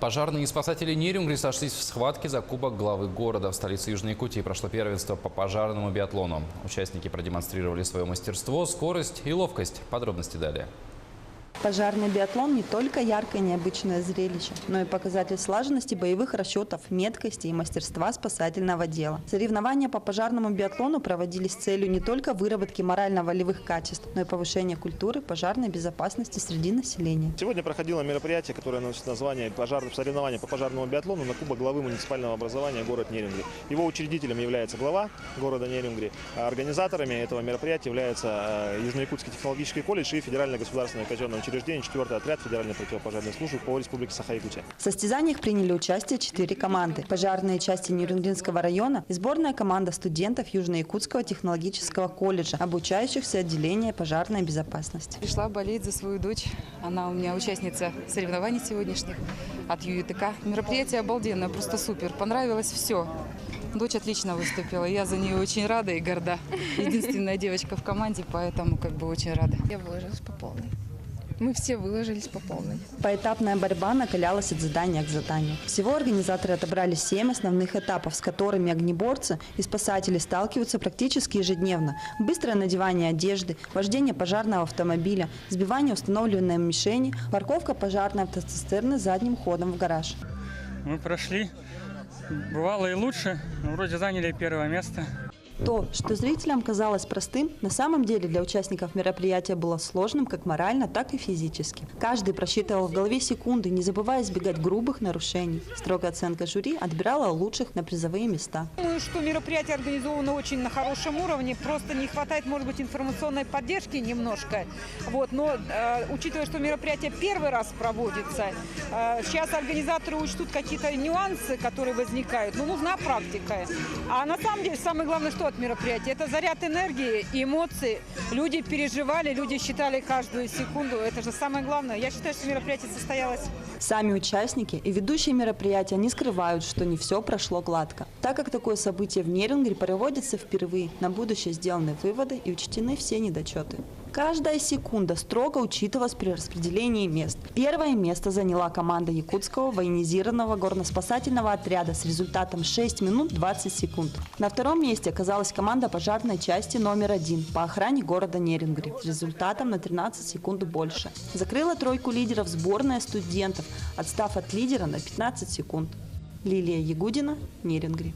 Пожарные и спасатели Нерюнгри сошлись в схватке за кубок главы города. В столице Южной Якутии прошло первенство по пожарному биатлону. Участники продемонстрировали свое мастерство, скорость и ловкость. Подробности далее. Пожарный биатлон не только яркое и необычное зрелище, но и показатель слаженности боевых расчетов, меткости и мастерства спасательного дела. Соревнования по пожарному биатлону проводились с целью не только выработки морально-волевых качеств, но и повышения культуры пожарной безопасности среди населения. Сегодня проходило мероприятие, которое носит название «Соревнования по пожарному биатлону» на кубок главы муниципального образования город Нерюнгри. Его учредителем является глава города Нерюнгри, а организаторами этого мероприятия являются Южно-Якутский технологический колледж и Федеральное государственное казенное учреждение 4-й отряд Федеральной противопожарной службы по Республике Саха-Якутия. В состязаниях приняли участие 4 команды. Пожарные части Нерюнгринского района и сборная команда студентов Южно-Якутского технологического колледжа, обучающихся отделения пожарной безопасности. Пришла болеть за свою дочь. Она у меня участница соревнований сегодняшних от ЮИТК. Мероприятие обалденное, просто супер. Понравилось все. Дочь отлично выступила. Я за нее очень рада и горда. Единственная девочка в команде, поэтому очень рада. Я выложилась по полной. Мы все выложились по полной. Поэтапная борьба накалялась от задания к заданию. Всего организаторы отобрали 7 основных этапов, с которыми огнеборцы и спасатели сталкиваются практически ежедневно. Быстрое надевание одежды, вождение пожарного автомобиля, сбивание установленной мишени, парковка пожарной автоцистерны задним ходом в гараж. Мы прошли. Бывало и лучше, но вроде заняли первое место. То, что зрителям казалось простым, на самом деле для участников мероприятия было сложным как морально, так и физически. Каждый просчитывал в голове секунды, не забывая избегать грубых нарушений. Строгая оценка жюри отбирала лучших на призовые места. Думаю, что мероприятие организовано очень на хорошем уровне. Просто не хватает, может быть, информационной поддержки немножко. Но учитывая, что мероприятие первый раз проводится, сейчас организаторы учтут какие-то нюансы, которые возникают. Нужна практика. А на самом деле самое главное, что от мероприятия. Это заряд энергии и эмоций. Люди переживали, люди считали каждую секунду. Это же самое главное. Я считаю, что мероприятие состоялось. Сами участники и ведущие мероприятия не скрывают, что не все прошло гладко. Так как такое событие в Нерюнгри проводится впервые, на будущее сделаны выводы и учтены все недочеты. Каждая секунда строго учитывалась при распределении мест. Первое место заняла команда Якутского военизированного горноспасательного отряда с результатом 6 минут 20 секунд. На втором месте оказалась команда пожарной части номер 1 по охране города Нерюнгри с результатом на 13 секунд больше. Закрыла тройку лидеров сборная студентов, отстав от лидера на 15 секунд. Лилия Ягудина, Нерюнгри.